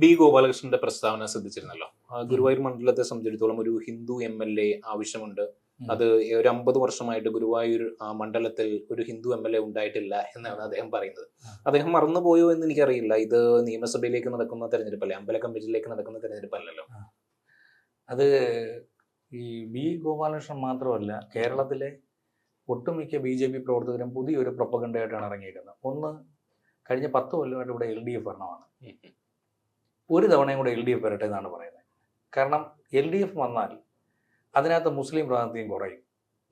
B ഗോപാലകൃഷ്ണന്റെ പ്രസ്താവന ശ്രദ്ധിച്ചിരുന്നല്ലോ. ഗുരുവായൂർ മണ്ഡലത്തെ സംബന്ധിച്ചിടത്തോളം ഒരു ഹിന്ദു MLA ആവശ്യമുണ്ട്. അത് ഒരു 50 വർഷമായിട്ട് ഗുരുവായൂർ മണ്ഡലത്തിൽ ഒരു ഹിന്ദു MLA ഉണ്ടായിട്ടില്ല എന്നാണ് അദ്ദേഹം പറയുന്നത്. അദ്ദേഹം മറന്നുപോയോ എന്ന് എനിക്കറിയില്ല. ഇത് നിയമസഭയിലേക്ക് നടക്കുന്ന തെരഞ്ഞെടുപ്പല്ലേ, അമ്പല കമ്മിറ്റിയിലേക്ക് നടക്കുന്ന തെരഞ്ഞെടുപ്പല്ലല്ലോ. അത് ഈ ബി ഗോപാലകൃഷ്ണൻ മാത്രമല്ല, കേരളത്തിലെ ഒട്ടുമിക്ക BJP പ്രവർത്തകരും പുതിയൊരു പ്രൊപ്പഗണ്ടയായിട്ടാണ് ഇറങ്ങിയിരിക്കുന്നത്. ഒന്ന്, കഴിഞ്ഞ 10 കൊല്ലമായിട്ട് ഇവിടെ LDF ഭരണമാണ്. ഒരു തവണയും കൂടെ LDF വരട്ടെ എന്നാണ് പറയുന്നത്. കാരണം LDF വന്നാൽ അതിനകത്ത് മുസ്ലിം പ്രാതിനിധ്യം കുറയും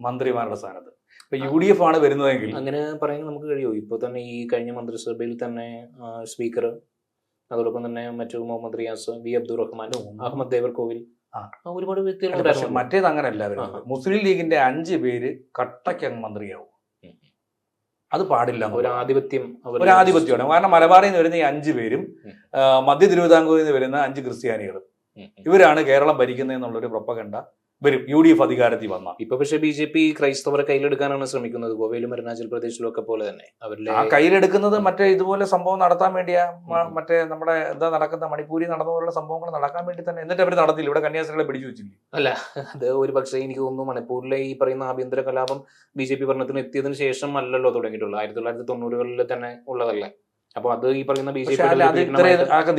മന്ത്രിമാരുടെ സ്ഥാനത്ത്. ഇപ്പൊ UDF ആണ് വരുന്നതെങ്കിൽ അങ്ങനെ പറയാൻ നമുക്ക് കഴിയുമോ? ഇപ്പൊ തന്നെ ഈ കഴിഞ്ഞ മന്ത്രിസഭയിൽ തന്നെ സ്പീക്കർ, അതോടൊപ്പം തന്നെ മറ്റു മുഹമ്മദ് റിയാസ്, വി അബ്ദുറഹ്മാൻ, അഹമ്മദ് ദേവർകോവിൽ, ഒരുപാട് വ്യക്തികൾ. മറ്റേത് അങ്ങനെയല്ല. മുസ്ലിം ലീഗിന്റെ 5 പേര് കട്ടയ്ക്ക് മന്ത്രിയാവും. അത് പാടില്ല. ഒരു ആധിപത്യമാണ്. കാരണം മലബാറിൽ നിന്ന് വരുന്ന ഈ 5 പേരും മധ്യ തിരുവിതാംകൂറിൽ നിന്ന് വരുന്ന 5 ക്രിസ്ത്യാനികളും ഇവരാണ് കേരളം ഭരിക്കുന്നതെന്നുള്ളൊരു പ്രൊപ്പഗണ്ട വരും UDF അധികാരത്തിൽ വന്ന. ഇപ്പൊ പക്ഷേ BJP ക്രൈസ്തവരെ കയ്യിലെടുക്കാനാണ് ശ്രമിക്കുന്നത്. ഗോവയിലും അരുണാചൽ പ്രദേശിലും ഒക്കെ പോലെ തന്നെ അവരുടെ കയ്യിലെടുക്കുന്നത് മറ്റേ ഇതുപോലെ സംഭവം നടത്താൻ വേണ്ടിയാ. മറ്റേ നമ്മുടെ എന്താ നടക്കുന്ന മണിപ്പൂരി നടന്നപോലുള്ള സംഭവങ്ങൾ നടക്കാൻ വേണ്ടി തന്നെ. എന്നിട്ട് അവർ നടത്തില്ല. ഇവിടെ കന്യാസ്ത്രീകളെ പിടിച്ചു വെച്ചില്ലേ? അല്ല, അത് ഒരു പക്ഷേ എനിക്ക് തോന്നുന്നു മണിപ്പൂരിലെ ഈ പറയുന്ന ആഭ്യന്തര കലാപം BJP ഭരണത്തിന് എത്തിയതിനു ശേഷം അല്ലല്ലോ തുടങ്ങിയിട്ടുള്ളത്. 1990-കളിൽ തന്നെ ഉള്ളതല്ലേ. അപ്പൊ അത് ഈ പറയുന്ന BJP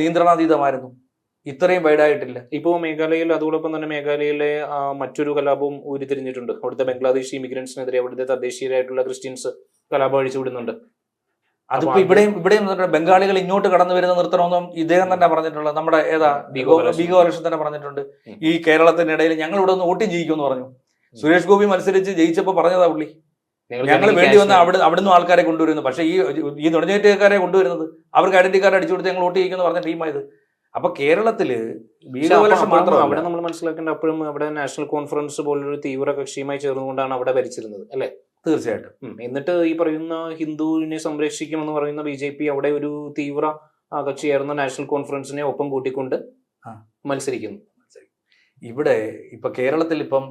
നിയന്ത്രണാതീതമായിരുന്നു. ഇത്രയും വൈഡായിട്ടില്ല. ഇപ്പോൾ മേഘാലയയിൽ, അതോടൊപ്പം തന്നെ മേഘാലയയിലെ മറ്റൊരു കലാപവും ഉരുത്തിരിഞ്ഞിട്ടുണ്ട്. അവിടുത്തെ ബംഗ്ലാദേശി ഇമിഗ്രൻസിനെതിരെ അവിടുത്തെ തദ്ദേശീയരായിട്ടുള്ള ക്രിസ്ത്യൻസ് കലാപം അഴിച്ചുവിടുന്നുണ്ട്. അതിപ്പോ ഇവിടെയും ബംഗാളികൾ ഇങ്ങോട്ട് കടന്നു വരുന്ന നിർത്തണമെന്നും ഇദ്ദേഹം തന്നെ പറഞ്ഞിട്ടുള്ളത്. നമ്മുടെ ബി ഗോപാലകൃഷ്ണൻ തന്നെ പറഞ്ഞിട്ടുണ്ട്. ഈ കേരളത്തിനിടയിൽ ഞങ്ങൾ ഇവിടെ ഒന്ന് വോട്ട് ചെയ്യിക്കുമെന്ന് പറഞ്ഞു. സുരേഷ് ഗോപി മത്സരിച്ച് ജയിച്ചപ്പോ പറഞ്ഞതാ പുള്ളി, ഞങ്ങൾ വേണ്ടി വന്ന അവിടുന്ന് ആൾക്കാരെ കൊണ്ടുവരുന്നു. പക്ഷേ ഈ നുഴഞ്ഞേറ്റക്കാരെ കൊണ്ടുവരുന്നത് അവർക്ക് ഐഡന്റി കാർഡ് അടിച്ചു കൊടുത്ത് ഞങ്ങൾ വോട്ട് ചെയ്യിക്കുമെന്ന് പറഞ്ഞ ടീമായത്. അപ്പൊ കേരളത്തില് അവിടെ നമ്മൾ മനസ്സിലാക്കേണ്ട, അപ്പോഴും അവിടെ നാഷണൽ കോൺഫറൻസ് പോലൊരു തീവ്ര കക്ഷിയുമായി ചേർന്നുകൊണ്ടാണ് അവിടെ ഭരിച്ചിരുന്നത് അല്ലെ? തീർച്ചയായിട്ടും. എന്നിട്ട് ഈ പറയുന്ന ഹിന്ദുവിനെ സംരക്ഷിക്കുമെന്ന് പറയുന്ന BJP അവിടെ ഒരു തീവ്ര കക്ഷിയായിരുന്ന നാഷണൽ കോൺഫറൻസിനെ ഒപ്പം കൂട്ടിക്കൊണ്ട് മത്സരിക്കുന്നു. ഇവിടെ ഇപ്പൊ കേരളത്തിൽ ഇപ്പം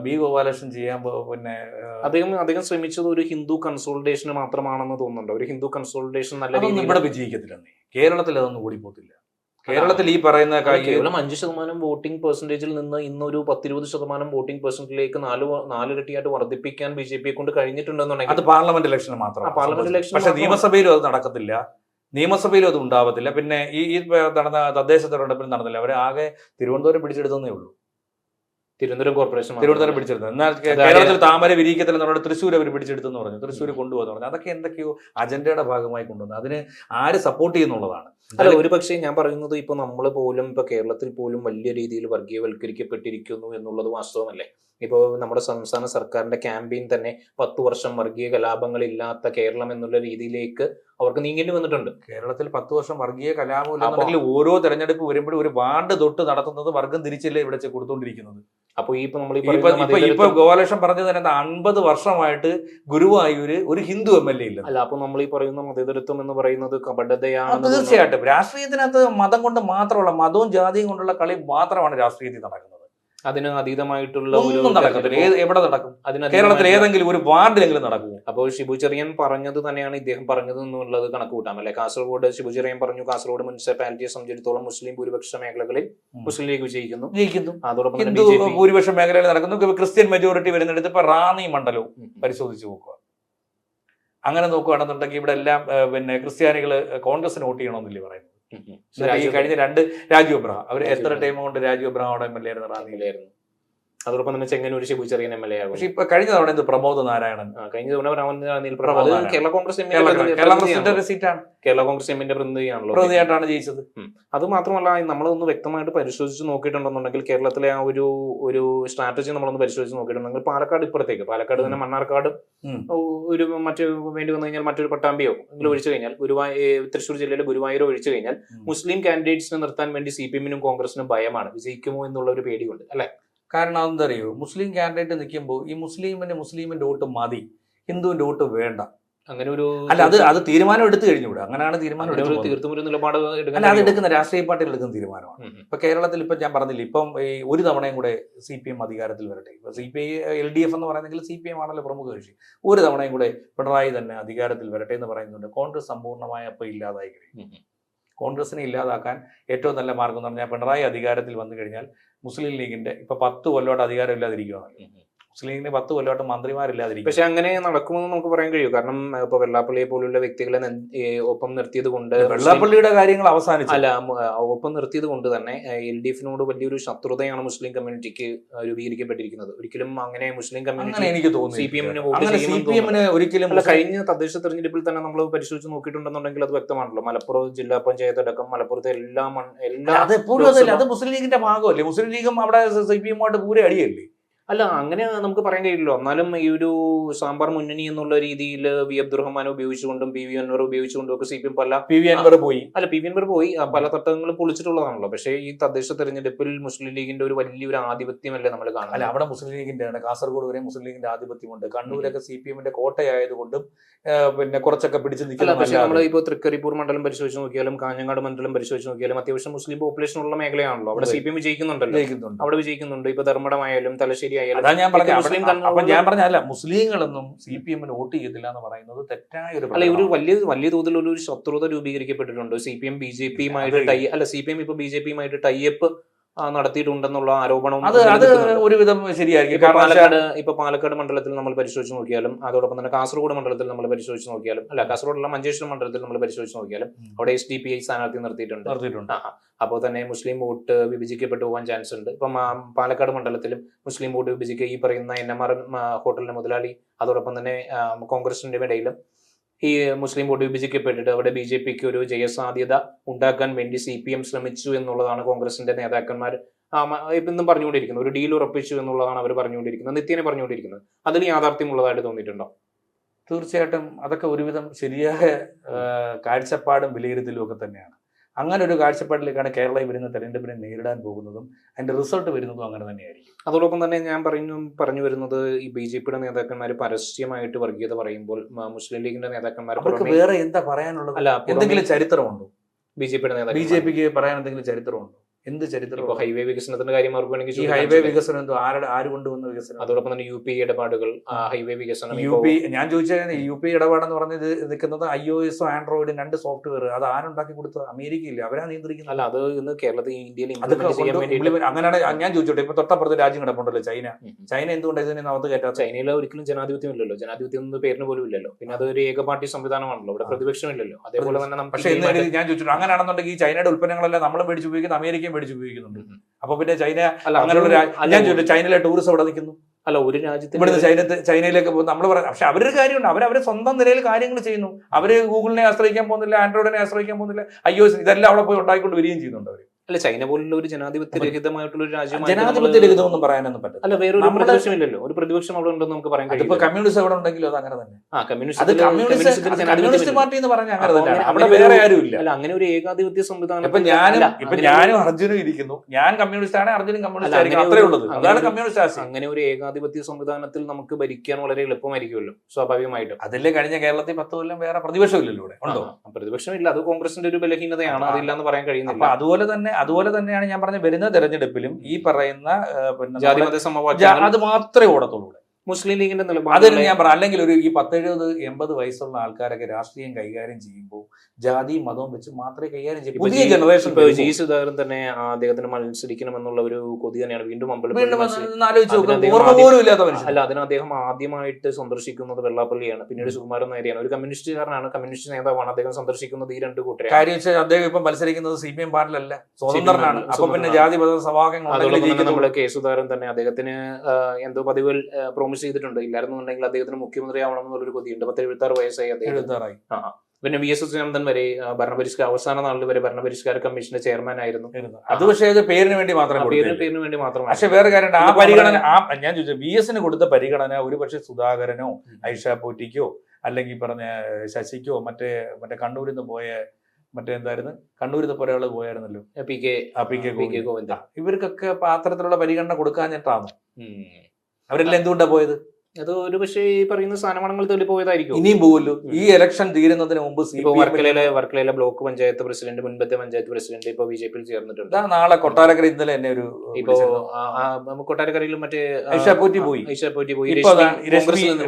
ബി ഗോപാലകൃഷ്ണൻ ചെയ്യാൻ പിന്നെ അദ്ദേഹം ശ്രമിച്ചത് ഒരു ഹിന്ദു കൺസോളിഡേഷന് മാത്രമാണെന്ന് തോന്നുന്നുണ്ട്. ഒരു ഹിന്ദു കൺസോളിഡേഷൻ നല്ല രീതിയിൽ ഇവിടെ വിജയിക്കത്തില്ല. കേരളത്തിൽ അതൊന്നും ഓടിപ്പോത്തില്ല. കേരളത്തിൽ ഈ പറയുന്ന കേവലം 5% വോട്ടിംഗ് പെർസെന്റേജിൽ നിന്ന് ഇന്നൊരു 10-20% വോട്ടിംഗ് പെർസെന്റേജിലേക്ക് 4 ഇരട്ടിയായിട്ട് വർദ്ധിപ്പിക്കാൻ BJP കൊണ്ട് കഴിഞ്ഞിട്ടുണ്ടെന്നുണ്ടെങ്കിൽ അത് പാർലമെന്റ് ഇലക്ഷൻ മാത്രം. പക്ഷെ നിയമസഭയിലും അത് നടക്കത്തില്ല. നിയമസഭയിലും അത് ഉണ്ടാവത്തില്ല. പിന്നെ ഈ നടന്ന തദ്ദേശ തെരഞ്ഞെടുപ്പിൽ നടന്നില്ല. അവരെ ആകെ തിരുവനന്തപുരം പിടിച്ചെടുത്തേ ഉള്ളൂ. തിരുവനന്തപുരം പിടിച്ചെടുത്തത്. എന്നാൽ കേരളത്തിൽ താമര വിരിക്കത്തില്ലെന്ന് പറഞ്ഞാൽ തൃശ്ശൂർ അവർ പിടിച്ചെടുത്തെന്ന് പറഞ്ഞു. തൃശ്ശൂർ കൊണ്ടുപോകുന്നു പറഞ്ഞു. അതൊക്കെ എന്തൊക്കെയോ അജണ്ടയുടെ ഭാഗമായി കൊണ്ടുവന്നു. അതിന് ആര് സപ്പോർട്ട് ചെയ്യുന്നുള്ളതാണ്. അല്ല, ഒരു പക്ഷേ ഞാൻ പറയുന്നത് ഇപ്പൊ നമ്മൾ പോലും ഇപ്പൊ കേരളത്തിൽ പോലും വലിയ രീതിയിൽ വർഗീയവൽക്കരിക്കപ്പെട്ടിരിക്കുന്നു എന്നുള്ളത് വാസ്തവമല്ലേ? ഇപ്പോൾ നമ്മുടെ സംസ്ഥാന സർക്കാരിന്റെ ക്യാമ്പയിൻ തന്നെ 10 വർഷം വർഗീയ കലാപങ്ങളില്ലാത്ത കേരളം എന്നുള്ള രീതിയിലേക്ക് അവർക്ക് നീങ്ങേണ്ടി വന്നിട്ടുണ്ട്. കേരളത്തിൽ 10 വർഷം വർഗീയ കലാപം ഇല്ലെന്നുണ്ടെങ്കിൽ ഓരോ തെരഞ്ഞെടുപ്പ് വരുമ്പോഴും ഒരു വാർഡ് തൊട്ട് നടത്തുന്നത് വർഗം തിരിച്ചല്ലേ ഇവിടെ കൊടുത്തോണ്ടിരിക്കുന്നത്. അപ്പൊ ഇപ്പൊ ഗോപാലകൃഷ്ണൻ പറഞ്ഞത് തന്നെ 50 വർഷമായിട്ട് ഗുരുവായൂര് ഒരു ഹിന്ദു MLA ഇല്ല. അല്ല, അപ്പൊ നമ്മൾ ഈ പറയുന്ന മതേതരത്വം എന്ന് പറയുന്നത് കപടതയാണ്. തീർച്ചയായിട്ടും രാഷ്ട്രീയത്തിനകത്ത് മതം കൊണ്ട് മാത്രമുള്ള, മതവും ജാതിയും കൊണ്ടുള്ള കളി മാത്രമാണ് രാഷ്ട്രീയത്തിൽ നടക്കുന്നത്. അതിന് അതീതമായിട്ടുള്ള ഒന്നും നടക്കത്തില്ല. എവിടെ നടക്കും? കേരളത്തിൽ ഏതെങ്കിലും ഒരു വാർഡിലെങ്കിലും നടക്കും. അപ്പോൾ ഷിബു ചെറിയൻ പറഞ്ഞത് തന്നെയാണ് ഇദ്ദേഹം പറഞ്ഞത് എന്നുള്ളത് കണക്ക് കൂട്ടാം അല്ലെ? കാസർഗോഡ് ഷിബു ചെറിയൻ പറഞ്ഞു, കാസർഗോഡ് മുനിസിപ്പാലിറ്റിയെ സംബന്ധിച്ചിടത്തോളം മുസ്ലിം ഭൂരിപക്ഷ മേഖലകളിൽ മുസ്ലിം ലീഗ് ജയിക്കുന്നു. അതോടൊപ്പം ഹിന്ദു ഭൂരിപക്ഷ മേഖലകളിൽ നടക്കുന്നു. ക്രിസ്ത്യൻ മെജോറിറ്റി വരുന്നിടത്ത് ഇപ്പൊ റാന്നി മണ്ഡലവും പരിശോധിച്ച് നോക്കുക. അങ്ങനെ നോക്കുകയാണെന്നുണ്ടെങ്കിൽ ഇവിടെ എല്ലാം പിന്നെ ക്രിസ്ത്യാനികള് കോൺഗ്രസിന് വോട്ട് ചെയ്യണമെന്നില്ലേ പറയുന്നത്. ഈ കഴിഞ്ഞ 2 രാജു അബ്രഹാം അവർ എത്ര ടൈം കൊണ്ട് രാജു അബ്രഹാം അവിടെ MLA ആയിരുന്നു, റാന്നിയിലായിരുന്നു. അതോടൊപ്പം തന്നെ ചെങ്ങന്നൂർ ഷിബു ചെറിയൻ MLA ആകും. പക്ഷെ ഇപ്പൊ കഴിഞ്ഞ തവണ എന്ത് പ്രമോദ് നാരായണൻ, കഴിഞ്ഞ തവണ കേരള കോൺഗ്രസ് സീറ്റാണ്. കേരള കോൺഗ്രസ് എമ്മിന്റെ പ്രതിനിധിയായിട്ടാണ് ജയിച്ചത്. അത് മാത്രമല്ല, നമ്മളൊന്ന് വ്യക്തമായിട്ട് പരിശോധിച്ച് നോക്കിയിട്ടുണ്ടെന്നുണ്ടെങ്കിൽ കേരളത്തിലെ ആ ഒരു സ്ട്രാറ്റജി നമ്മളൊന്ന് പരിശോധിച്ച് നോക്കിയിട്ടുണ്ടെങ്കിൽ പാലക്കാട് ഇപ്പുറത്തേക്ക്, പാലക്കാട് തന്നെ മണ്ണാർക്കാട് ഒരു വേണ്ടി വന്നു കഴിഞ്ഞാൽ മറ്റൊരു പട്ടാമ്പിയോ എങ്കിലും ഒഴിച്ചു കഴിഞ്ഞാൽ, തൃശ്ശൂർ ജില്ലയിലെ ഗുരുവായൂരോ ഒഴിച്ചു കഴിഞ്ഞാൽ മുസ്ലിം കാൻഡിഡേറ്റ്സിനെ നിർത്താൻ വേണ്ടി CPM-നും കോൺഗ്രസിനും ഭയമാണ്. വിജയിക്കുമോ എന്നുള്ള ഒരു പേടിയുണ്ട് അല്ലെ? കാരണം അതെന്താ അറിയോ, മുസ്ലിം കാൻഡിഡേറ്റ് നിൽക്കുമ്പോൾ ഈ മുസ്ലിമിന്റെ വോട്ട് മതി, ഹിന്ദുവിന്റെ വോട്ട് വേണ്ട. അങ്ങനെ ഒരു അത് തീരുമാനം എടുത്തു കഴിഞ്ഞൂടെ? അങ്ങനെയാണ് തീരുമാനം നിലപാട് അത് എടുക്കുന്ന രാഷ്ട്രീയ പാർട്ടികൾ എടുക്കുന്ന തീരുമാനമാണ്. ഇപ്പൊ കേരളത്തിൽ ഇപ്പൊ ഞാൻ പറഞ്ഞില്ല, ഇപ്പം ഒരു തവണയും കൂടെ CPM അധികാരത്തിൽ വരട്ടെ. ഇപ്പൊ LDF എന്ന് പറയുന്നെങ്കിൽ CPM ആണല്ലോ പ്രമുഖ കക്ഷി. ഒരു തവണയും കൂടെ പിണറായി തന്നെ അധികാരത്തിൽ വരട്ടെ എന്ന് പറയുന്നുണ്ട്. കോൺഗ്രസ് സമ്പൂർണ്ണമായി അപ്പൊ ഇല്ലാതായി കഴിയും. കോൺഗ്രസിനെ ഇല്ലാതാക്കാൻ ഏറ്റവും നല്ല മാർഗം എന്ന് പറഞ്ഞാൽ പിണറായി അധികാരത്തിൽ വന്നു കഴിഞ്ഞാൽ മുസ്ലിം ലീഗിന്റെ ഇപ്പൊ 10 കൊല്ലമായിട്ട് അധികാരം ഇല്ലാതിരിക്കുകയാണല്ലോ. മുസ്ലിം ലീഗിന് 10 കൊല്ലമായിട്ട് മന്ത്രിമാരില്ലാതിരിക്കും. പക്ഷെ അങ്ങനെ നടക്കുമെന്ന് നമുക്ക് പറയാൻ കഴിയും. കാരണം ഇപ്പൊ വെള്ളാപ്പള്ളിയെ പോലുള്ള വ്യക്തികളെ ഒപ്പം നിർത്തിയത് കൊണ്ട്, വെള്ളാപ്പള്ളിയുടെ കാര്യങ്ങൾ അവസാനിച്ചു അല്ല ഒപ്പം നിർത്തിയത് കൊണ്ട് തന്നെ LDFിനോട് വലിയൊരു ശത്രുതയാണ് മുസ്ലിം കമ്മ്യൂണിറ്റിക്ക് രൂപീകരിക്കപ്പെട്ടിരിക്കുന്നത്. ഒരിക്കലും അങ്ങനെ മുസ്ലിം കമ്മ്യൂണിറ്റി എനിക്ക് തോന്നുന്നു CPM-ന് വോട്ട് ചെയ്യുമെന്ന് ഒരിക്കലും കഴിഞ്ഞ തദ്ദേശ തെരഞ്ഞെടുപ്പിൽ തന്നെ നമ്മൾ പരിശോധിച്ച് നോക്കിയിട്ടുണ്ടെന്നുണ്ടെങ്കിൽ അത് വ്യക്തമാണല്ലോ. മലപ്പുറം ജില്ലാ പഞ്ചായത്ത് അടക്കം മലപ്പുറത്തെ എല്ലാ അത് മുസ്ലിം ലീഗിന്റെ ഭാഗമല്ലേ? മുസ്ലിം ലീഗും അവിടെ CPM-ആയിട്ട് പൂരെ അടിയല്ലേ? അല്ല, അങ്ങനെ നമുക്ക് പറയാൻ കഴിയില്ലല്ലോ. എന്നാലും ഈ ഒരു സാമ്പാർ മുന്നണി എന്നുള്ള രീതിയിൽ വി അബ്ദുറഹ്മാൻ ഉപയോഗിച്ചുകൊണ്ടും PV അൻവർ ഉപയോഗിച്ചുകൊണ്ടും ഒക്കെ CPM PV അൻവർ പോയി പല തട്ടങ്ങളും പൊളിച്ചിട്ടുള്ളതാണല്ലോ. പക്ഷേ ഈ തദ്ദേശ തെരഞ്ഞെടുപ്പിൽ മുസ്ലിം ലീഗിന്റെ ഒരു വലിയൊരു ആധിപത്യമല്ലേ നമ്മൾ കാണുന്നത്. അല്ല, അവിടെ മുസ്ലിം ലീഗിന്റെ ആണ്. കാസർഗോഡ് വരെ മുസ്ലിം ലീഗിന്റെ ആധിപത്യമുണ്ട്. കണ്ണൂരൊക്കെ CPM-ന്റെ കോട്ടയായതുകൊണ്ടും പിന്നെ കുറച്ചൊക്കെ പിടിച്ചു നിൽക്കില്ല. പക്ഷേ നമ്മൾ ഇപ്പോൾ തൃക്കരിപ്പൂർ മണ്ഡലം പരിശോധിച്ച് നോക്കിയാലും കാഞ്ഞങ്ങാട് മണ്ഡലം പരിശോധിച്ച് നോക്കിയാലും അത്യാവശ്യം മുസ്ലിം പോപ്പുലേഷൻ ഉള്ള മേഖലയാണല്ലോ. അവിടെ CPM അവിടെ വിജയിക്കുന്നുണ്ട്. ഇപ്പൊ ധർമ്മടമായാലും തലശ്ശേരി അതാ ഞാൻ പറഞ്ഞ അല്ല, മുസ്ലിങ്ങളൊന്നും CPM-ന് വോട്ട് ചെയ്യത്തില്ല എന്ന് പറയുന്നത് തെറ്റായ ഒരു അല്ല. ഒരു വലിയ തോതിലുള്ള ഒരു ശത്രുത രൂപീകരിക്കപ്പെട്ടിട്ടുണ്ട്. CPM BJP-യുമായിട്ട് CPM ഇപ്പൊ BJP-യുമായിട്ട് ടൈപ്പ് നടത്തിയിട്ടുണ്ടെന്നുള്ള ആരോപണവും അത് ഒരുവിധം ശരിയായിരിക്കും. ഇപ്പൊ പാലക്കാട് മണ്ഡലത്തിൽ നമ്മൾ പരിശോധിച്ച് നോക്കിയാലും, അതോടൊപ്പം തന്നെ കാസർഗോഡ് മണ്ഡലത്തിൽ നമ്മൾ പരിശോധിച്ച് നോക്കിയാലും, കാസർഗോഡുള്ള മഞ്ചേശ്വരം മണ്ഡലത്തിൽ നമ്മൾ പരിശോധിച്ച് നോക്കിയാലും അവിടെ SDPI സ്ഥാനാർത്ഥി നിർത്തിയിട്ടുണ്ട്. അപ്പോൾ തന്നെ മുസ്ലിം വോട്ട് വിഭജിക്കപ്പെട്ടു പോകാൻ ചാൻസ് ഉണ്ട്. ഇപ്പം പാലക്കാട് മണ്ഡലത്തിലും മുസ്ലിം വോട്ട് വിഭജിക്കുക ഈ പറയുന്ന NMR ഹോട്ടലിന്റെ മുതലാളി അതോടൊപ്പം തന്നെ കോൺഗ്രസിന്റെ ഇടയിലും ഈ മുസ്ലിം വോട്ട് വിഭജിക്കപ്പെട്ടിട്ട് അവിടെ BJP-ക്ക് ഒരു ജയസാധ്യത ഉണ്ടാക്കാൻ വേണ്ടി CPM ശ്രമിച്ചു എന്നുള്ളതാണ് കോൺഗ്രസിന്റെ നേതാക്കന്മാർ ഇന്നും പറഞ്ഞുകൊണ്ടിരിക്കുന്നത്. ഒരു ഡീൽ ഉറപ്പിച്ചു എന്നുള്ളതാണ് അവർ പറഞ്ഞുകൊണ്ടിരിക്കുന്നത്, നിത്യേന പറഞ്ഞുകൊണ്ടിരിക്കുന്നത്. അതിൽ യാഥാർത്ഥ്യമുള്ളതായിട്ട് തോന്നിയിട്ടുണ്ടോ? തീർച്ചയായിട്ടും അതൊക്കെ ഒരുവിധം ശരിയായ കാഴ്ചപ്പാടും വിലയിരുത്തലും ഒക്കെ തന്നെയാണ്. അങ്ങനെ ഒരു കാഴ്ചപ്പാടിലേക്കാണ് കേരള വരുന്ന തെരഞ്ഞെടുപ്പിനെ നേരിടാൻ പോകുന്നതും അതിന്റെ റിസൾട്ട് വരുന്നതും അങ്ങനെ തന്നെയായിരിക്കും. അതോടൊപ്പം തന്നെ ഞാൻ പറഞ്ഞു വരുന്നത് ഈ BJP-യുടെ നേതാക്കന്മാർ പരസ്യമായിട്ട് വർഗീയത പറയുമ്പോൾ മുസ്ലിം ലീഗിന്റെ നേതാക്കന്മാർ വേറെ എന്താ പറയാനുള്ളത്? അല്ല, എന്തെങ്കിലും ചരിത്രമുണ്ടോ BJP-ക്ക് പറയാൻ? എന്തെങ്കിലും ചരിത്രമുണ്ടോ? എന്ത് ചരിത്രം? ഇപ്പോൾ ഹൈവേ വികസനത്തിന്റെ കാര്യം ഓർക്കുകയാണെങ്കിൽ ഈ ഹൈവേ വികസനം എന്തോ ആര് കൊണ്ടുവന്ന വികസനം? അതോടൊപ്പം തന്നെ UP ഇടപാടുകൾ, ഹൈവേ വികസനം. ഞാൻ ചോദിച്ചത് UP ഇടപാടെന്ന് പറഞ്ഞത് നിൽക്കുന്നത് iOS ആൻഡ്രോയിഡും 2 സോഫ്റ്റ്വെയർ അത് ആരുണ്ടാക്കി കൊടുത്തത്? അമേരിക്കയില്ല, അവരാ നിയന്ത്രിക്കുന്നത്. അല്ല, അത് ഇന്ന് കേരളത്തിൽ ഇന്ത്യയിൽ അങ്ങനെയാണ്. ഞാൻ ചോദിച്ചോട്ടെ, ഇപ്പൊ തൊട്ടപ്പുറത്ത് രാജ്യം കിടപ്പുണ്ടല്ലോ ചൈന എന്തുകൊണ്ട് ഇതിനെ നമുക്ക് കയറ്റാത്ത? ചൈനയിൽ ഒരിക്കലും ജനാധിപത്യം ഇല്ലല്ലോ. ജനാധിപത്യം എന്ന പേരിന് പോലും ഇല്ലല്ലോ. പിന്നെ അതൊരു ഏകപാർട്ടി സംവിധാനമാണല്ലോ. ഇവിടെ പ്രതിപക്ഷമില്ലല്ലോ. അതേപോലെ തന്നെ പക്ഷേ ഞാൻ ചോദിച്ചിട്ടുണ്ട്, അങ്ങനെയാണെന്നുണ്ടെങ്കിൽ ഈ ചൈനയുടെ ഉൽപ്പന്നങ്ങളെല്ലാം നമ്മൾ മേടിച്ച് ഉപയോഗിക്കുന്നത് അമേരിക്കയും മേടിച്ച് ഉപയോഗിക്കുന്നുണ്ട്. അപ്പൊ പിന്നെ ചൈന അങ്ങനെയുള്ള ഞാൻ ചോദിച്ചു, ചൈനയിലെ ടൂറിസം എവിടെ നിൽക്കുന്നു? അല്ല, ഒരു രാജ്യത്ത് ഇവിടുന്ന് ചൈനയിലേക്ക് പോകും നമ്മൾ പറയാം. പക്ഷെ അവരൊരു കാര്യമുണ്ട്, അവരെ സ്വന്തം നിലയിൽ കാര്യങ്ങൾ ചെയ്യുന്നു. അവര് ഗൂഗിളിനെ ആശ്രയിക്കാൻ പോകുന്നില്ല, ആൻഡ്രോയിഡിനെ ആശ്രയിക്കാൻ പോകുന്നില്ല, iOS ഇതെല്ലാം അവിടെ പോയി ഉണ്ടായിക്കൊണ്ട് വരികയും ചെയ്യുന്നുണ്ട് അവർ. അല്ല, ചൈന പോലുള്ള ഒരു ജനാധിപത്യ രഹിതമായിട്ടുള്ള ഒരു രാജ്യം, ജനാധിപത്യ രഹിതമൊന്നും പറയാനൊന്നും പറ്റില്ല. അല്ല, വേറൊരു പ്രതിപക്ഷമില്ലല്ലോ. ഒരു പ്രതിപക്ഷം അവിടെ ഉണ്ടെന്ന് നമുക്ക് പറയാൻ കഴിയും. ഇപ്പൊ കമ്മ്യൂണിസ്റ്റ് എവിടെ ഉണ്ടെങ്കിലും അത് അങ്ങനെ തന്നെ. കമ്മ്യൂണിസ്റ്റ് പാർട്ടി എന്ന് പറഞ്ഞാൽ അങ്ങനെ തന്നെ, അവിടെ വേറെ ആരും ഇല്ല. അല്ല, അങ്ങനെ ഒരു ഏകാധിപത്യ സംവിധാനം. ഇപ്പൊ ഞാനും അർജുനും ഇരിക്കുന്നു, ഞാൻ കമ്മ്യൂണിസ്റ്റ് ആണ്, അർജുനും കമ്മ്യൂണിസ്റ്റ് ആയിരിക്കും, അത്രേ ഉള്ളത്. അതാണ് കമ്മ്യൂണിസ്റ്റ് ആശയം. അങ്ങനെ ഒരു ഏകാധിപത്യ സംവിധാനത്തിൽ നമുക്ക് ഭരിക്കാൻ വളരെ എളുപ്പമായിരിക്കുമല്ലോ സ്വാഭാവികമായിട്ടും. അതില്ലേ കഴിഞ്ഞ കേരളത്തിൽ 10 കൊല്ലം വേറെ പ്രതിപക്ഷമില്ലല്ലോ. ഇവിടെ ഉണ്ടോ? പ്രതിപക്ഷമില്ല. അത് കോൺഗ്രസിന്റെ ഒരു ബലഹീനതയാണ്, അതില്ലാന്ന് പറയാൻ കഴിയുന്നില്ല. അതുപോലെ തന്നെയാണ് ഞാൻ പറഞ്ഞ വരുന്ന തെരഞ്ഞെടുപ്പിലും ഈ പറയുന്ന ജാതിമത സമവാക്യം അത് മാത്രമേ ഓടത്തുള്ളൂ. മുസ്ലിം ലീഗിന്റെ നിലപാട് ഞാൻ പറയാം. അല്ലെങ്കിൽ ഈ 70-80 വയസ്സുള്ള ആൾക്കാരൊക്കെ രാഷ്ട്രീയം കൈകാര്യം ചെയ്യുമ്പോൾ ജാതിയും മതവും വെച്ച് മാത്രമേ കൈകാര്യം ചെയ്യൂ. പുതിയ ജനറേഷൻ ജി സുധാകരൻ തന്നെ അദ്ദേഹത്തിന് മത്സരിക്കണമെന്നുള്ള ഒരു കൊതി തന്നെയാണ് വീണ്ടും അല്ല, അതിന് അദ്ദേഹം ആദ്യമായിട്ട് സന്ദർശിക്കുന്നത് വെള്ളാപ്പള്ളിയാണ്, പിന്നീട് സുകുമാരൻ നായരെയാണ്. ഒരു കമ്മ്യൂണിസ്റ്റുകാരനാണ്, കമ്മ്യൂണിസ്റ്റ് നേതാവാണ്. അദ്ദേഹം സന്ദർശിക്കുന്നത് ഈ 2 കൂട്ടരെ. കാര്യം വെച്ചാൽ അദ്ദേഹം ഇപ്പം മത്സരിക്കുന്നത് CPM പാർട്ടിലല്ല, സ്വതന്ത്രനാണ്. അപ്പൊ പിന്നെ ജാതി മത സ്വഭാവം നമ്മള് കെ സുധാകരൻ തന്നെ അദ്ദേഹത്തിന് എന്തോ പതിവുകൾ പ്രോമിസ് ചെയ്തിട്ടുണ്ട്. ഇല്ലായിരുന്നുണ്ടെങ്കിൽ അദ്ദേഹത്തിന് മുഖ്യമന്ത്രി ആവണം എന്നുള്ളൊരു കൊതിയുണ്ട്. 76 വയസ്സായി അദ്ദേഹം. പിന്നെ VS അച്യുതാനന്ദൻ വരെ അവസാന നാളിൽ വരെ ഭരണപരിഷ്കാര കമ്മീഷന്റെ ചെയർമാൻ ആയിരുന്നു. അത് പക്ഷേ പേരിന് വേണ്ടി മാത്രം. പക്ഷെ വേറെ കാര്യം, ആ പരിഗണന ഞാൻ ചോദിച്ചത് VS-ന് കൊടുത്ത പരിഗണന ഒരു പക്ഷെ സുധാകരനോ ഐഷ പോറ്റിക്കോ അല്ലെങ്കിൽ പറഞ്ഞ ശശിക്കോ മറ്റേ കണ്ണൂരിൽ നിന്ന് പോയ എന്തായിരുന്നു, കണ്ണൂരിൽ പോലെയുള്ള പോയായിരുന്നല്ലോ PK ഗോവിന്ദ, ഇവർക്കൊക്കെ പാത്രത്തിലുള്ള പരിഗണന കൊടുക്കാഞ്ഞിട്ടാണ്. അവരെല്ലാം എന്തുകൊണ്ടാ പോയത്? അത് ഒരു പക്ഷേ ഈ പറയുന്ന സ്ഥാനമാനങ്ങൾ തള്ളി പോയതായിരിക്കും. ഇനിയും പോകുമല്ലോ. ഈ ഇലക്ഷൻ തീരുന്നതിന് മുമ്പ് ഇപ്പൊ വർക്കലയിലെ ബ്ലോക്ക് പഞ്ചായത്ത് പ്രസിഡന്റ്, മുൻപത്തെ പഞ്ചായത്ത് പ്രസിഡന്റ് ഇപ്പൊ ബിജെപിയിൽ ചേർന്നിട്ടുണ്ട്. നാളെ കൊട്ടാരക്കര ഇന്നലെ തന്നെ ഒരു ഇപ്പൊ കൊട്ടാരക്കരയിലും മറ്റേ ഐഷാപോറ്റി പോയി.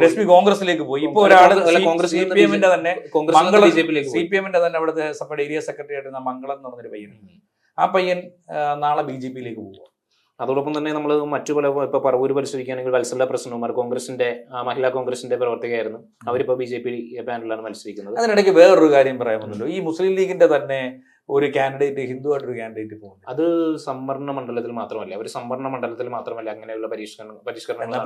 രശ്മി കോൺഗ്രസിലേക്ക് പോയി. ഇപ്പൊ ഒരാള് കോൺഗ്രസ് CPM-ന്റെ തന്നെ CPM-ന്റെ തന്നെ അവിടുത്തെ ഏരിയ സെക്രട്ടറി ആയിട്ട് മംഗളം എന്ന് പറഞ്ഞൊരു പയ്യൻ. ആ പയ്യൻ നാളെ BJP-യിലേക്ക് പോകും. അതോടൊപ്പം തന്നെ നമ്മൾ മറ്റു പല ഇപ്പൊ പറവൂര് പരിശോധിക്കുകയാണെങ്കിൽ വത്സല പ്രസന്നകുമാർ കോൺഗ്രസിന്റെ മഹിളാ കോൺഗ്രസിന്റെ പ്രവർത്തകയായിരുന്നു. അവരിപ്പോ BJP പാനലിലാണ് മത്സരിക്കുന്നത്. അതിനിടയ്ക്ക് വേറൊരു കാര്യം പറയാമെന്നല്ലോ, ഈ മുസ്ലിം ലീഗിന്റെ തന്നെ ഒരു കാൻഡിഡേറ്റ്, ഹിന്ദു ആയിട്ടൊരു കാൻഡിഡേറ്റ് പോകുന്നു. അത് സംവരണ മണ്ഡലത്തിൽ മാത്രമല്ല, അവർ സംവരണ മണ്ഡലത്തിൽ മാത്രമല്ല അങ്ങനെയുള്ള പരിഷ്കരണം.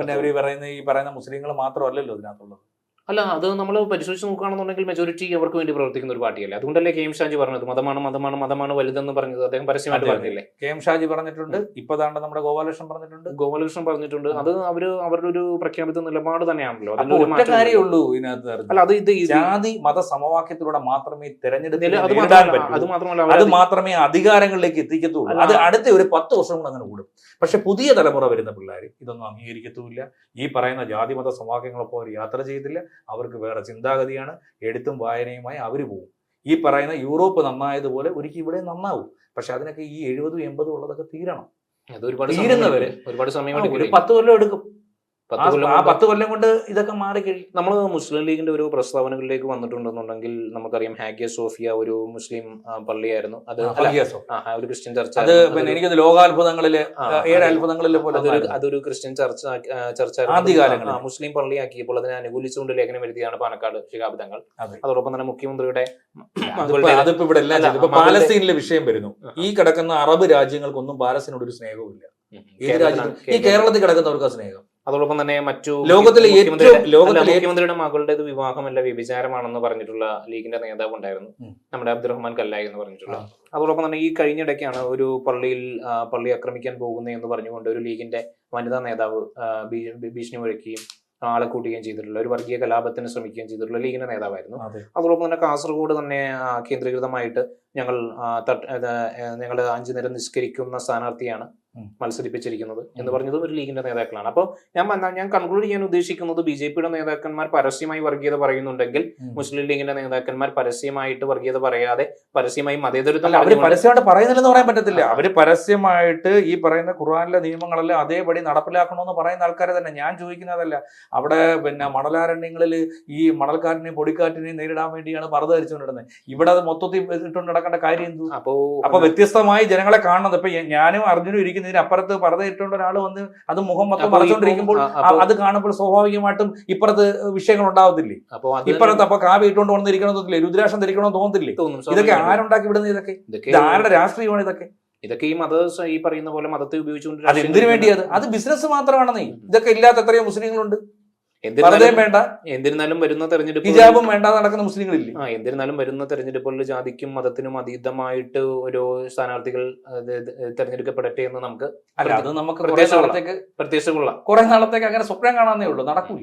പിന്നെ അവർ പറയുന്ന മുസ്ലിങ്ങൾ മാത്രമല്ലല്ലോ ഇതിനകത്തുള്ളത്. അല്ല, അത് നമ്മൾ പരിശോധിച്ച് നോക്കുകയാണെന്നുണ്ടെങ്കിൽ മെജോറിറ്റി അവർക്ക് വേണ്ടി പ്രവർത്തിക്കുന്ന ഒരു പാർട്ടിയല്ലേ. അതുകൊണ്ടല്ലേ KM ഷാജി പറഞ്ഞത് മതമാണ് വലുതെന്ന് പറഞ്ഞത്. അദ്ദേഹം പരസ്യമായിട്ട് പറഞ്ഞില്ലേ. KM ഷാജി പറഞ്ഞിട്ടുണ്ട്. ഇപ്പൊ നമ്മുടെ ഗോപാലകൃഷ്ണൻ പറഞ്ഞിട്ടുണ്ട്. അത് അവരുടെ ഒരു പ്രഖ്യാപിത നിലപാട് തന്നെയാണല്ലോ. കാര്യമുള്ളൂ ഇതിനകത്ത്. അല്ല, അത് ജാതി മത സമവാക്യത്തിലൂടെ മാത്രമേ തെരഞ്ഞെടുപ്പ് അത് മാത്രമേ അധികാരങ്ങളിലേക്ക് എത്തിക്കത്തുള്ളൂ. അത് അടുത്ത ഒരു 10 വർഷം കൊണ്ട് അങ്ങനെ കൂടും. പക്ഷെ പുതിയ തലമുറ വരുന്ന പിള്ളേർ ഇതൊന്നും അംഗീകരിക്കത്തുമില്ല. ഈ പറയുന്ന ജാതി മത സമവാക്യങ്ങളൊപ്പം അവർ യാത്ര ചെയ്തില്ല. അവർക്ക് വേറെ ചിന്താഗതിയാണ്. എഴുത്തും വായനയുമായി അവർ പോകും. ഈ പറയുന്ന യൂറോപ്പ് നന്നായതുപോലെ ഒരിക്കലും ഇവിടെ നന്നാവും. പക്ഷെ അതിനൊക്കെ ഈ 70, 80 ഉള്ളതൊക്കെ തീരണം. തീരുന്നവര് ഒരുപാട് സമയം ഒരു 10 കൊല്ലം എടുക്കും. 10 കൊല്ലം കൊണ്ട് ഇതൊക്കെ മാറിക്കഴിയും. നമ്മൾ മുസ്ലിം ലീഗിന്റെ ഒരു പ്രസ്താവനകളിലേക്ക് വന്നിട്ടുണ്ടെന്നുണ്ടെങ്കിൽ നമുക്കറിയാം ഹാഗിയ സോഫിയ ഒരു മുസ്ലിം പള്ളിയായിരുന്നു. അത് ഒരു ക്രിസ്ത്യൻ ചർച്ച. അത് പിന്നെ എനിക്ക് ലോകാത്ഭുതങ്ങളില് 7 അത്ഭുതങ്ങളിലെ പോലെ അതൊരു ക്രിസ്ത്യൻ ചർച്ച ആദ്യകാലങ്ങളിൽ മുസ്ലിം പള്ളിയാക്കിയപ്പോൾ അതിനെ അനുകൂലിച്ചുകൊണ്ട് ലേഖനം എഴുതിയാണ് പാണക്കാട് ശിഹാബ് തങ്ങൾ. അതോടൊപ്പം തന്നെ മുഖ്യമന്ത്രിയുടെ അതിപ്പോ ഇവിടെ എല്ലാം ഇപ്പൊ പാലസ്തീനിലെ വിഷയം വരുന്നു. ഈ കിടക്കുന്ന അറബ് രാജ്യങ്ങൾക്കൊന്നും പാലസ്തീനോട് ഒരു സ്നേഹവും ഇല്ല. ഏത് രാജ്യത്തും ഈ കേരളത്തിൽ കിടക്കുന്നവർക്ക് ആ സ്നേഹം. അതോടൊപ്പം തന്നെ മറ്റു ലോകത്തിലെ മുഖ്യമന്ത്രിയുടെ മകളുടേത് വിവാഹമല്ല വ്യഭിചാരമാണെന്ന് പറഞ്ഞിട്ടുള്ള ലീഗിന്റെ നേതാവ് ഉണ്ടായിരുന്നു, നമ്മുടെ അബ്ദുറഹ്മാൻ കല്ലായി എന്ന് പറഞ്ഞിട്ടുള്ള. അതോടൊപ്പം തന്നെ ഈ കഴിഞ്ഞിടയ്ക്കാണ് ഒരു പള്ളി ആക്രമിക്കാൻ പോകുന്നത് എന്ന് പറഞ്ഞുകൊണ്ട് ഒരു ലീഗിന്റെ വനിതാ നേതാവ് ഭീഷണി മുഴക്കുകയും ആളെ കൂട്ടുകയും ചെയ്തിട്ടുള്ള ഒരു വർഗീയ കലാപത്തിന് ശ്രമിക്കുകയും ചെയ്തിട്ടുള്ള ലീഗിന്റെ നേതാവായിരുന്നു. അതോടൊപ്പം തന്നെ കാസർഗോഡ് തന്നെ കേന്ദ്രീകൃതമായിട്ട് ഞങ്ങൾ 5 നേരം നിസ്കരിക്കുന്ന സ്ഥാനാർത്ഥിയാണ് മത്സരിപ്പിച്ചിരിക്കുന്നത് എന്ന് പറഞ്ഞതും ഒരു ലീഗിന്റെ നേതാക്കളാണ്. അപ്പോൾ ഞാൻ കൺക്ലൂഡ് ചെയ്യാൻ ഉദ്ദേശിക്കുന്നത് BJP-യുടെ നേതാക്കന്മാർ പരസ്യമായി വർഗീയത പറയുന്നുണ്ടെങ്കിൽ മുസ്ലിം ലീഗിന്റെ നേതാക്കന്മാർ പരസ്യമായിട്ട് വർഗീയത പറയാതെ പരസ്യമായി മതേതരത്വം അവര് പരസ്യമായിട്ട് പറയുന്നില്ലെന്ന് പറയാൻ പറ്റത്തില്ല. അവര് പരസ്യമായിട്ട് ഈ പറയുന്ന ഖുർആനിലെ നിയമങ്ങളെല്ലാം അതേപടി നടപ്പിലാക്കണമെന്ന് പറയുന്ന ആൾക്കാരെ തന്നെ. ഞാൻ ചോദിക്കുന്നതല്ല, അവിടെ പിന്നെ മണലാരണ്യങ്ങളിൽ ഈ മണൽക്കാറ്റിനെയും പൊടിക്കാറ്റിനെയും നേരിടാൻ വേണ്ടിയാണ് പർദ്ദ ധരിച്ചുകൊണ്ടിരുന്നത്. ഇവിടെ അത് മൊത്തത്തിൽ ഇട്ടുകൊണ്ട് നടക്കേണ്ട കാര്യം എന്തു? അപ്പൊ വ്യത്യസ്തമായി ജനങ്ങളെ കാണുന്നത്. ഇപ്പൊ ഞാനും അർജുനും ഇതിനപ്പുറത്ത് പർദ്ദ ഇട്ടുകൊണ്ട് ഒരാൾ വന്ന് അത് മുഖം മൊത്തം മറച്ചുകൊണ്ടിരിക്കുമ്പോൾ അത് കാണുമ്പോൾ സ്വാഭാവികമായിട്ടും ഇപ്പുറത്ത് വിഷയങ്ങൾ ഉണ്ടാവത്തില്ലേ? ഇപ്പുറത്ത് അപ്പൊ കാവ്യ ഇട്ടുകൊണ്ട് വന്നിരിക്കണമെന്നില്ലേ, രുദ്രാക്ഷം ധരിക്കണമെന്ന് തോന്നത്തില്ലേ? ഇതൊക്കെ ആരുണ്ടാക്കി വിടുന്നത്? ഇതൊക്കെ ആരുടെ രാഷ്ട്രീയമാണ്? ഇതൊക്കെ ഈ പറയുന്ന പോലെ മതത്തെ ഉപയോഗിച്ചുകൊണ്ട് അത് എന്തിനു വേണ്ടിയത്? അത് ബിസിനസ് മാത്രമാണെന്നേ. ഇതൊക്കെ ഇല്ലാത്ത എത്രയോ മുസ്ലിങ്ങളുണ്ട്. എന്നിരുന്നാലും വരുന്ന തെരഞ്ഞെടുപ്പ് ഹിജാബും വേണ്ട നടക്കുന്ന മുസ്ലിങ്ങളില്ലേ? എന്നിരുന്നാലും വരുന്ന തെരഞ്ഞെടുപ്പുകളിൽ ജാതിക്കും മതത്തിനും അതീതമായിട്ട് ഓരോ സ്ഥാനാർത്ഥികൾ തെരഞ്ഞെടുക്കപ്പെടട്ടെ എന്ന് നമുക്ക് പ്രത്യേകിച്ചുള്ള കുറെ നാളത്തേക്ക് അങ്ങനെ സ്വപ്നം കാണാനേ ഉള്ളൂ. നടക്കൂല.